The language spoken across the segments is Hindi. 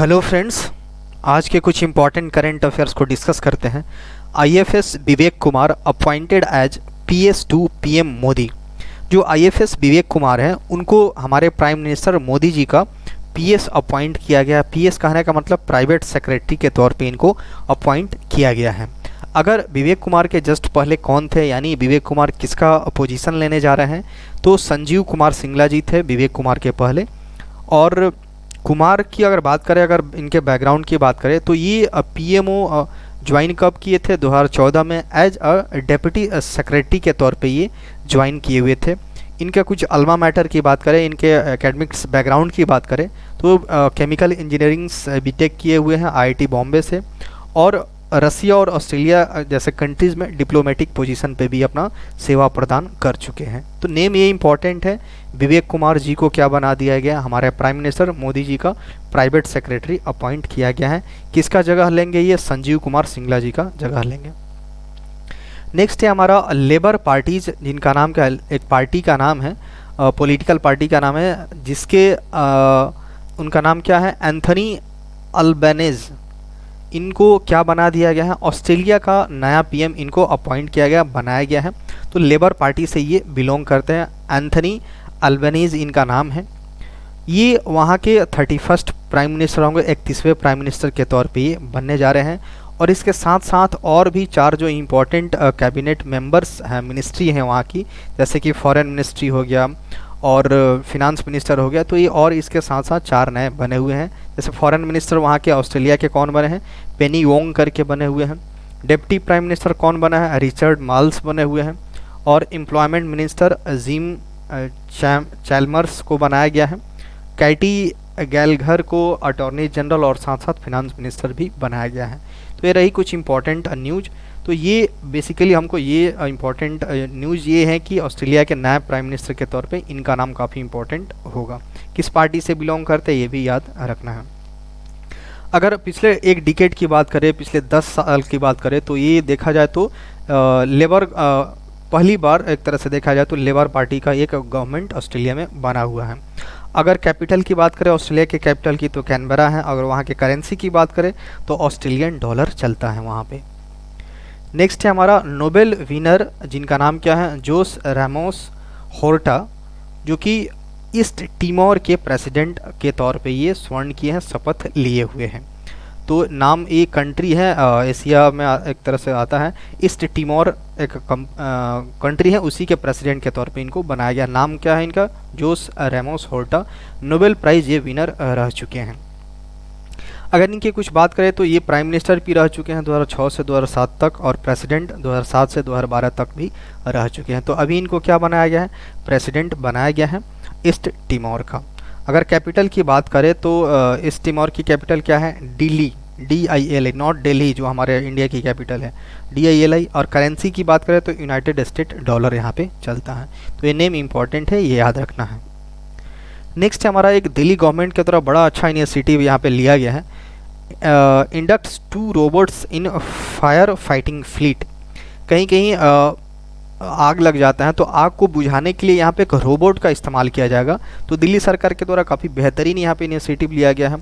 हेलो फ्रेंड्स, आज के कुछ इम्पॉर्टेंट करंट अफेयर्स को डिस्कस करते हैं। IFS Vivek Kumar appointed as PS to PM Modi. जो आईएफएस विवेक कुमार हैं उनको हमारे प्राइम मिनिस्टर मोदी जी का पीएस अपॉइंट किया गया। पीएस कहने का मतलब प्राइवेट सेक्रेटरी के तौर पे इनको अपॉइंट किया गया है। अगर विवेक कुमार के जस्ट पहले कौन थे, यानी विवेक कुमार किसका पोजीशन लेने जा रहे हैं, तो संजीव कुमार सिंगला जी थे विवेक कुमार के पहले। और कुमार की अगर बात करें, अगर इनके बैकग्राउंड की बात करें तो ये पीएमओ ज्वाइन कब किए थे? 2014 में एज अ डेप्यूटी सेक्रेटरी के तौर पे ये ज्वाइन किए हुए थे। इनके कुछ अल्मा मैटर की बात करें, इनके एकेडमिक्स बैकग्राउंड की बात करें तो केमिकल इंजीनियरिंग बीटेक किए हुए हैं आईआईटी बॉम्बे से, और रसिया और ऑस्ट्रेलिया जैसे कंट्रीज़ में डिप्लोमेटिक पोजीशन पे भी अपना सेवा प्रदान कर चुके हैं। तो नेम ये इंपॉर्टेंट है, विवेक कुमार जी को क्या बना दिया गया? हमारे प्राइम मिनिस्टर मोदी जी का प्राइवेट सेक्रेटरी अपॉइंट किया गया है। किसका जगह लेंगे? ये संजीव कुमार सिंगला जी का जगह लेंगे। नेक्स्ट है हमारा लेबर पार्टीज, जिनका नाम क्या है, एक पार्टी का नाम है, पॉलिटिकल पार्टी का नाम है, जिसके उनका नाम क्या है? एंथनी अल्बेनीज़। इनको क्या बना दिया गया है? ऑस्ट्रेलिया का नया पीएम इनको अपॉइंट किया गया, बनाया गया है। तो लेबर पार्टी से ये बिलोंग करते हैं। एंथनी अल्बेनीज़ इनका नाम है। ये वहाँ के 31st प्राइम मिनिस्टर होंगे, 31वें प्राइम मिनिस्टर के तौर पे ये बनने जा रहे हैं। और इसके साथ साथ और भी 4 जो इम्पोर्टेंट कैबिनेट मेंबर्स हैं, मिनिस्ट्री हैं वहाँ की, जैसे कि फॉरेन मिनिस्ट्री हो गया और फिनांस मिनिस्टर हो गया, तो ये और इसके साथ साथ 4 नए बने हुए हैं। जैसे फॉरेन मिनिस्टर वहाँ के ऑस्ट्रेलिया के कौन बने हैं? पेनी वोंग करके बने हुए हैं। डिप्टी प्राइम मिनिस्टर कौन बना है? रिचर्ड माल्स बने हुए हैं। और एम्प्लॉयमेंट मिनिस्टर जिम चैल्मर्स को बनाया गया है। कैटी गैलघर को अटॉर्नी जनरल और साथ साथ फिनांस मिनिस्टर भी बनाया गया है। तो ये रही कुछ इंपॉर्टेंट न्यूज़। तो ये बेसिकली हमको ये इम्पॉर्टेंट न्यूज़ ये है कि ऑस्ट्रेलिया के नए प्राइम मिनिस्टर के तौर पे इनका नाम काफ़ी इंपॉर्टेंट होगा। किस पार्टी से बिलोंग करते हैं ये भी याद रखना है। अगर पिछले एक डिकेड की बात करें, पिछले 10 साल की बात करें, तो ये देखा जाए तो लेबर पहली बार एक तरह से देखा जाए तो लेबर पार्टी का एक गवर्नमेंट ऑस्ट्रेलिया में बना हुआ है। अगर कैपिटल की बात करें ऑस्ट्रेलिया के कैपिटल की तो कैनबरा है। अगर वहाँ के करेंसी की बात करें तो ऑस्ट्रेलियन डॉलर चलता है वहाँ पे। नेक्स्ट है हमारा नोबेल विनर, जिनका नाम क्या है? जोस रैमोस होर्टा, जो कि ईस्ट टिमोर के प्रेसिडेंट के तौर पे ये स्वर्ण किए हैं, शपथ लिए हुए हैं। तो नाम ये कंट्री है, एशिया में एक तरह से आता है। ईस्ट टिमोर एक कंट्री है, उसी के प्रेसिडेंट के तौर पे इनको बनाया गया। नाम क्या है इनका? जोस रैमोस होर्टा। नोबेल प्राइज़ ये विनर रह चुके हैं। अगर इनकी कुछ बात करें तो ये प्राइम मिनिस्टर भी रह चुके हैं 2006 से 2007 तक, और प्रेसिडेंट 2007 से 2012 तक भी रह चुके हैं। तो अभी इनको क्या बनाया गया है? प्रेसिडेंट बनाया गया है ईस्ट टिमोर का। अगर कैपिटल की बात करें तो ईस्ट टिमोर की कैपिटल क्या है? दिल्ली, DILI, नॉट दिल्ली जो हमारे इंडिया की कैपिटल है, DILI। और करेंसी की बात करें तो यूनाइटेड स्टेट डॉलर यहाँ पे चलता है। तो ये नेम इंपॉर्टेंट है, ये याद रखना है। नेक्स्ट हमारा एक दिल्ली गवर्नमेंट की तरफ बड़ा अच्छा इनिशिएटिव यहाँ पे लिया गया है। Inducts 2 robots in fire fighting fleet. कहीं कहीं आग लग जाता है तो आग को बुझाने के लिए यहाँ पे एक रोबोट का इस्तेमाल किया जाएगा। तो दिल्ली सरकार के द्वारा काफ़ी बेहतरीन यहाँ पे इनिशिएटिव लिया गया है।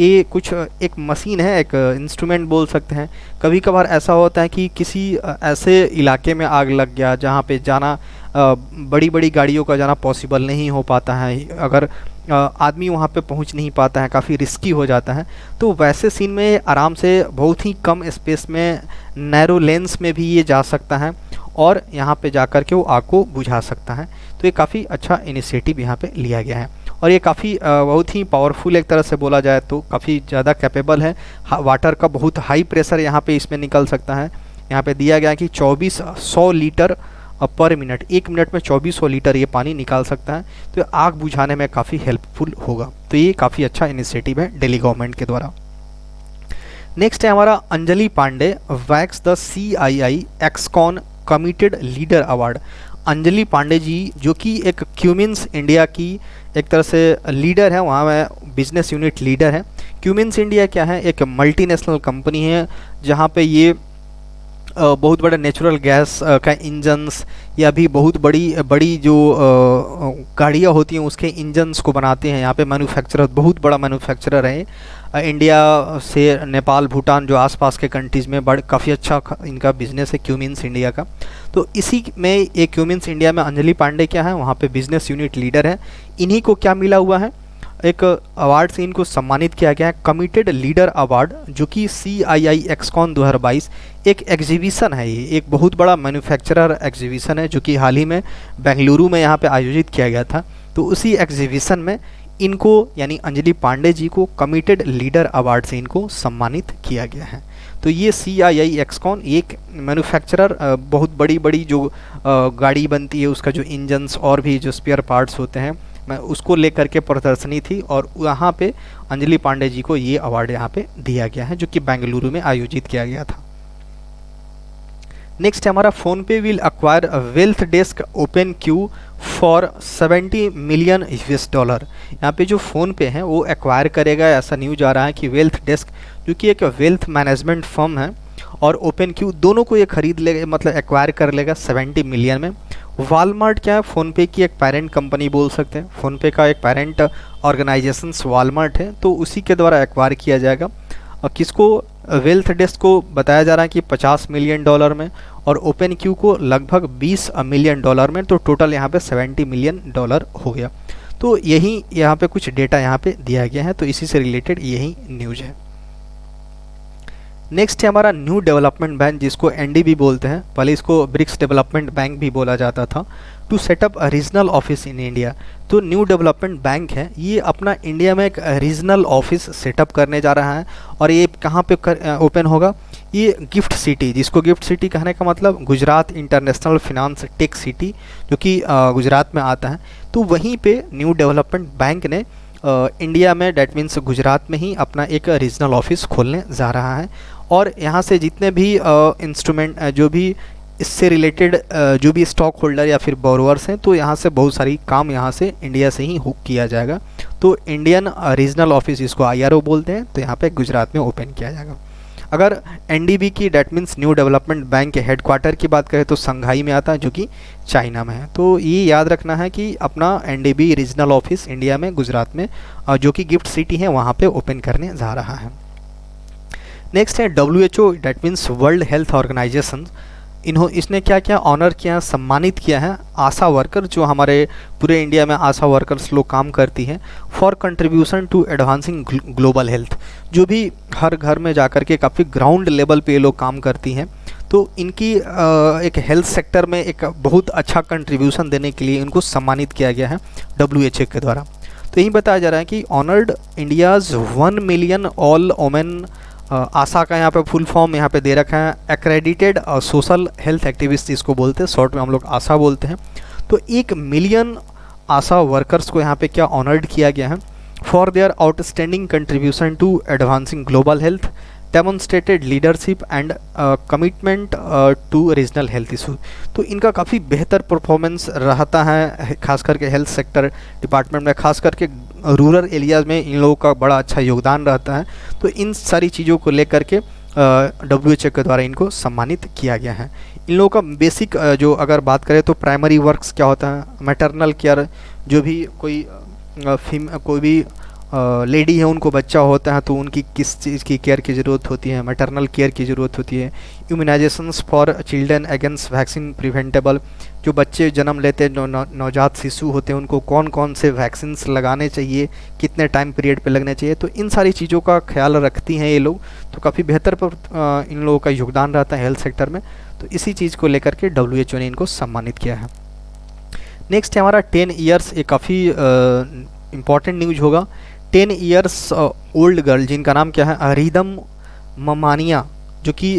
ये कुछ एक मशीन है, एक इंस्ट्रूमेंट बोल सकते हैं। कभी कभार ऐसा होता है कि किसी ऐसे इलाके में आग लग गया जहाँ पे जाना, बड़ी बड़ी गाड़ियों का जाना पॉसिबल नहीं हो पाता है, अगर आदमी वहाँ पे पहुँच नहीं पाता है, काफ़ी रिस्की हो जाता है। तो वैसे सीन में आराम से बहुत ही कम स्पेस में नैरो लेंस में भी ये जा सकता है और यहाँ पे जा कर के वो आग को बुझा सकता है। तो ये काफ़ी अच्छा इनिशिएटिव यहाँ पे लिया गया है और ये काफ़ी बहुत ही पावरफुल, एक तरह से बोला जाए तो काफ़ी ज़्यादा कैपेबल है। वाटर का बहुत हाई प्रेशर यहाँ पे इसमें निकल सकता है। यहाँ पे दिया गया है कि 2400 लीटर पर मिनट, 1 मिनट में 2400 लीटर ये पानी निकाल सकता है। तो ये आग बुझाने में काफ़ी हेल्पफुल होगा। तो ये काफ़ी अच्छा इनिशिएटिव है दिल्ली गवर्नमेंट के द्वारा। नेक्स्ट है हमारा Anjali Pandey wax the CII Excon committed leader award. Anjali Pandey ji जो कि एक क्यूमिंस इंडिया की एक तरह से लीडर है, वहाँ में बिजनेस यूनिट लीडर है। क्यूमिंस इंडिया क्या है? एक मल्टीनेशनल कंपनी है जहाँ पे ये बहुत बड़ा नेचुरल गैस का इंजन्स या भी बहुत बड़ी बड़ी जो गाड़ियाँ होती हैं उसके इंजन्स को बनाते हैं। यहाँ पे मैन्युफैक्चरर बहुत बड़ा मैन्युफैक्चरर है। इंडिया से नेपाल भूटान जो आसपास के कंट्रीज़ में काफ़ी अच्छा इनका बिजनेस है क्यूमिंस इंडिया का। तो इसी में ये क्यूमिंस इंडिया में अंजलि पांडे क्या है, वहाँ पे बिजनेस यूनिट लीडर है। इन्हीं को क्या मिला हुआ है, एक अवार्ड से इनको सम्मानित किया गया है, कमिटेड लीडर अवार्ड, जो कि CII एक्सकॉन 2022 एक एग्जीबिशन है। ये एक बहुत बड़ा मैन्युफैक्चरर एग्जीबिशन है जो कि हाल ही में बेंगलुरु में यहाँ पे आयोजित किया गया था। तो उसी एग्जीबिशन में इनको यानी अंजलि पांडे जी को कमिटेड लीडर अवार्ड से इनको सम्मानित किया गया है। तो ये CII एक्सकॉन एक मैन्युफैक्चरर बहुत बड़ी बड़ी जो गाड़ी बनती है उसका जो इंजन्स और भी जो स्पेयर पार्ट्स होते हैं मैं उसको लेकर के प्रदर्शनी थी और वहाँ पे अंजलि पांडे जी को ये अवार्ड यहाँ पे दिया गया है जो कि बेंगलुरु में आयोजित किया गया था। नेक्स्ट है हमारा PhonePe will acquire wealth desk open Q for 70 million $। यहाँ पे जो फ़ोनपे है वो एक्वायर करेगा, ऐसा न्यूज आ रहा है कि वेल्थ डेस्क जो कि एक वेल्थ मैनेजमेंट फर्म है और ओपन क्यू दोनों को ये खरीद लेगा, मतलब एक्वायर कर लेगा 70 मिलियन में। वॉलमार्ट क्या है, फ़ोनपे की एक पेरेंट कंपनी बोल सकते हैं। फ़ोनपे का एक पेरेंट ऑर्गेनाइजेशन वॉलमार्ट है, तो उसी के द्वारा एक्वायर किया जाएगा। और किसको, वेल्थ डेस्क को बताया जा रहा है कि $50 मिलियन में और ओपन क्यू को लगभग $20 मिलियन में। तो टोटल यहाँ पे $70 मिलियन हो गया। तो यही यहाँ पे कुछ डेटा यहाँ पे दिया गया है, तो इसी से रिलेटेड यही न्यूज है। नेक्स्ट है हमारा न्यू डेवलपमेंट बैंक, जिसको NDB बोलते हैं, पहले इसको ब्रिक्स डेवलपमेंट बैंक भी बोला जाता था। To setup a regional office in India, तो न्यू डेवलपमेंट बैंक है, ये अपना इंडिया में एक रीजनल ऑफिस सेटअप करने जा रहा है। और ये कहाँ पे ओपन होगा, ये गिफ्ट सिटी, जिसको गिफ्ट सिटी कहने का मतलब Gujarat international finance tech city, जो कि गुजरात में आता है। तो वहीं पे न्यू डेवलपमेंट बैंक ने इंडिया में, डेट मीन्स गुजरात में ही अपना एक रीजनल ऑफिस खोलने जा रहा है। और यहाँ से जितने भी इंस्ट्रूमेंट जो भी इससे रिलेटेड जो भी स्टॉक होल्डर या फिर बोरोवर्स हैं, तो यहाँ से बहुत सारी काम यहाँ से इंडिया से ही हुक किया जाएगा। तो इंडियन रीजनल ऑफिस, इसको IRO बोलते हैं, तो यहाँ पे गुजरात में ओपन किया जाएगा। अगर NDB की, that means new development bank के हेडक्वार्टर की बात करें तो संघाई में आता है, जो कि चाइना में है। तो ये याद रखना है कि अपना NDB रीजनल ऑफिस इंडिया में गुजरात में जो कि गिफ्ट सिटी है वहाँ पे ओपन करने जा रहा है। नेक्स्ट है WHO, that means world health organisation, इसने क्या क्या ऑनर किया, सम्मानित किया है आशा वर्कर, जो हमारे पूरे इंडिया में आशा वर्कर्स लोग काम करती हैं, for contribution to advancing global health, जो भी हर घर में जाकर के काफ़ी ग्राउंड लेवल पे ये लोग काम करती हैं। तो इनकी एक हेल्थ सेक्टर में एक बहुत अच्छा कंट्रीब्यूशन देने के लिए इनको सम्मानित किया गया है WHO के द्वारा। तो यही बताया जा रहा है कि honoured India's 1 million all women, ASHA का यहाँ पे फुल फॉर्म यहाँ पे दे रखा है, एक्रेडिटेड सोशल हेल्थ एक्टिविस्ट इसको बोलते हैं, शॉर्ट में हम लोग आशा बोलते हैं। तो 1 मिलियन आशा वर्कर्स को यहाँ पे क्या ऑनर्ड किया गया है, for their outstanding contribution to advancing global health, demonstrated leadership and commitment to regional health issue. तो इनका काफ़ी बेहतर परफॉर्मेंस रहता है, खास करके हेल्थ सेक्टर डिपार्टमेंट में, खास करके रूरल एरियाज़ में इन लोगों का बड़ा अच्छा योगदान रहता है। तो इन सारी चीज़ों को लेकर के WHO के द्वारा इनको सम्मानित किया गया है। इन लोगों का बेसिक जो अगर बात करें तो प्राइमरी वर्क्स क्या होता है, मैटरनल केयर, जो भी कोई भी लेडी है उनको बच्चा होता है तो उनकी किस चीज़ की केयर की ज़रूरत होती है, मैटरनल केयर की ज़रूरत होती है। Immunisations for children against vaccine preventable, जो बच्चे जन्म लेते हैं, नवजात शिशु होते हैं, उनको कौन कौन से वैक्सीन्स लगाने चाहिए, कितने टाइम पीरियड पे लगने चाहिए, तो इन सारी चीज़ों का ख्याल रखती हैं ये लोग। तो काफ़ी बेहतर पर इन लोगों का योगदान रहता है हेल्थ सेक्टर में। तो इसी चीज़ को लेकर के WHO ने इनको सम्मानित किया है। नेक्स्ट है हमारा 10 ईयर्स, ये काफ़ी इम्पॉर्टेंट न्यूज होगा। 10 ईयर्स ओल्ड गर्ल, जिनका नाम क्या है, रिदम ममानिया, जो कि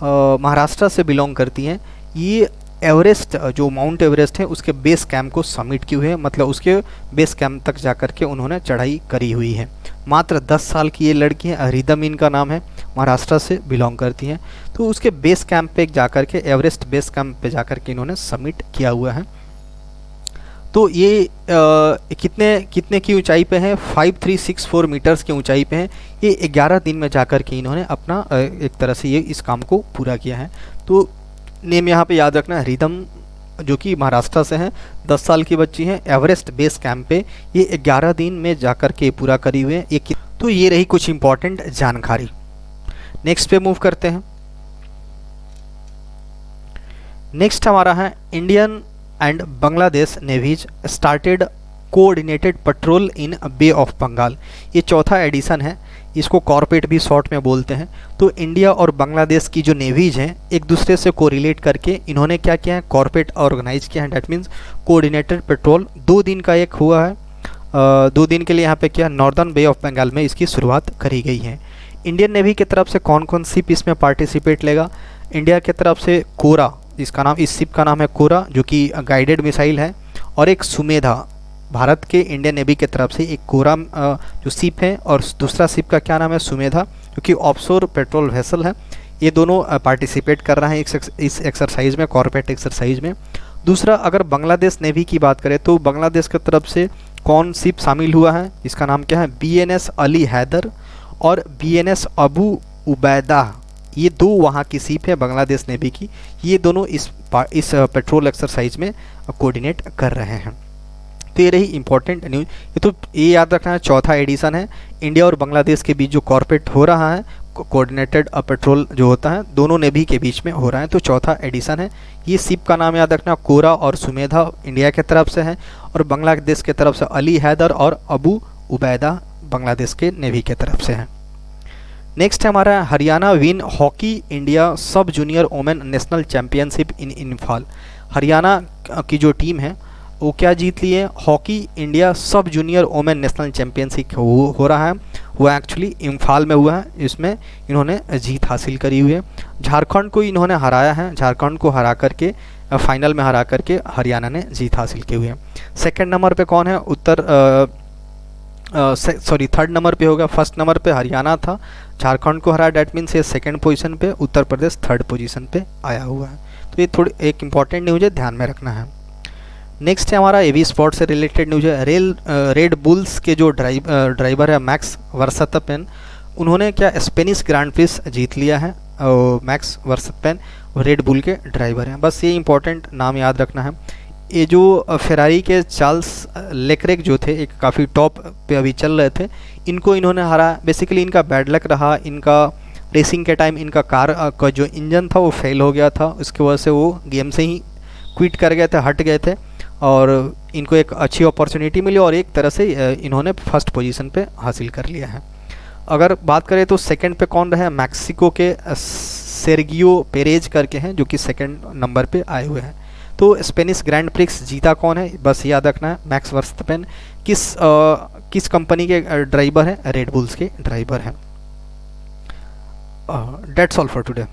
महाराष्ट्र से बिलोंग करती हैं, ये एवरेस्ट, जो माउंट एवरेस्ट है उसके बेस कैंप को समिट किए हुए हैं, मतलब उसके बेस कैंप तक जाकर के उन्होंने चढ़ाई करी हुई है। मात्र 10 साल की ये लड़की है, रिदम इनका नाम है, महाराष्ट्र से बिलोंग करती हैं। तो उसके बेस कैंप पे जाकर के, एवरेस्ट बेस कैंप पे जाकर के इन्होंने समिट किया हुआ है। तो ये कितने कितने की ऊंचाई पे है, 5364 मीटर्स की ऊंचाई पे है। ये 11 दिन में जाकर के इन्होंने अपना एक तरह से ये इस काम को पूरा किया है। तो नेम यहाँ पे याद रखना है, रिदम जो कि महाराष्ट्र से हैं, 10 साल की बच्ची हैं, एवरेस्ट बेस कैंप पे ये 11 दिन में जाकर के पूरा करी हुए हैं। तो ये रही कुछ इंपॉर्टेंट जानकारी। नेक्स्ट पे मूव करते हैं। नेक्स्ट हमारा है Indian and Bangladesh navies started coordinated patrol in Bay of Bengal. ये चौथा एडिशन है, इसको कॉर्पेट भी शॉर्ट में बोलते हैं। तो इंडिया और बांग्लादेश की जो नेवीज हैं एक दूसरे से कोरिलेट करके इन्होंने क्या किया है, कॉर्पेट ऑर्गेनाइज किया है। डैट मीन्स कोऑर्डिनेटेड पेट्रोल 2 दिन का एक हुआ है। 2 दिन के लिए यहाँ पे क्या नॉर्दर्न बे ऑफ बंगाल में इसकी शुरुआत करी गई है। इंडियन नेवी की तरफ से कौन कौन शिप इसमें पार्टिसिपेट लेगा? इंडिया की तरफ से कोरा, इसका नाम, इस शिप का नाम है कोरा जो कि गाइडेड मिसाइल है, और एक सुमेधा, भारत के इंडियन नेवी की तरफ से एक कोरा जो शिप है, और दूसरा शिप का क्या नाम है, सुमेधा, जो कि ऑफशोर पेट्रोल वेसल है। ये दोनों पार्टिसिपेट कर रहे हैं इस एक्सरसाइज में, कॉर्पेट एक्सरसाइज में। दूसरा, अगर बांग्लादेश नेवी की बात करें तो बांग्लादेश की तरफ से कौन शिप शामिल हुआ है, इसका नाम क्या है, BNS अली हैदर और BNS अबू उबैदा। ये 2 वहाँ की शिप है बांग्लादेश नेवी की, ये दोनों इस पेट्रोल एक्सरसाइज में कोऑर्डिनेट कर रहे हैं। तो ये रही इंपॉर्टेंट न्यूज। ये याद रखना है, चौथा एडिशन है। इंडिया और बांग्लादेश के बीच जो कॉर्पेट हो रहा है, कोऑर्डिनेटेड पेट्रोल जो होता है, दोनों नेवी के बीच में हो रहा है, तो चौथा एडिशन है। ये शिप का नाम याद रखना, कोरा और सुमेधा इंडिया की तरफ से है, और बांग्लादेश की तरफ से अली हैदर और अबू उबैदा बांग्लादेश के नेवी की तरफ से है। नेक्स्ट है हमारा हरियाणा विन हॉकी इंडिया सब जूनियर वोमेन नेशनल चैंपियनशिप इन इम्फाल। हरियाणा की जो टीम है वो क्या जीत ली है, हॉकी इंडिया सब जूनियर वोमेन नेशनल चैंपियनशिप हो रहा है, वो एक्चुअली इम्फाल में हुआ है, इसमें इन्होंने जीत हासिल करी हुई है। झारखंड को इन्होंने हराया है, झारखंड को हरा करके फाइनल में हरा करके हरियाणा ने जीत हासिल की हुई है। सेकंड नंबर पे कौन है, थर्ड नंबर पे होगा। फर्स्ट नंबर पे हरियाणा था, झारखंड को हरा, डैट मीन्स ये सेकंड पोजीशन पे, उत्तर प्रदेश थर्ड पोजीशन पे आया हुआ है। तो ये थोड़ी एक इंपॉर्टेंट न्यूज़ है, ध्यान में रखना है। नेक्स्ट है हमारा एवी स्पोर्ट से रिलेटेड न्यूज़ है। रेड बुल्स के जो ड्राइवर है मैक्स वर्स्टैपेन, उन्होंने क्या स्पेनिश ग्रैंड प्रिक्स जीत लिया है। मैक्स वर्स्टैपेन रेड बुल के ड्राइवर हैं, बस ये इंपॉर्टेंट नाम याद रखना है। ये जो फेरारी के चार्ल्स लेक्रेक जो थे, एक काफ़ी टॉप पे अभी चल रहे थे, इनको इन्होंने हरा। बेसिकली इनका बैड लक रहा, इनका रेसिंग के टाइम इनका कार का जो इंजन था वो फेल हो गया था, उसकी वजह से वो गेम से ही क्विट कर गए थे, हट गए थे, और इनको एक अच्छी अपॉर्चुनिटी मिली और एक तरह से इन्होंने फर्स्ट पोजीशन पे हासिल कर लिया है। अगर बात करें तो सेकंड पे कौन रहे, मैक्सिको के सेर्गियो पेरेज करके हैं, जो कि सेकंड नंबर पे आए हुए हैं। तो स्पेनिश ग्रैंड प्रिक्स जीता कौन है, बस याद रखना है, मैक्स वर्स्टैपेन। किस कंपनी के ड्राइवर हैं, रेड बुल्स के ड्राइवर हैं। That's all for today.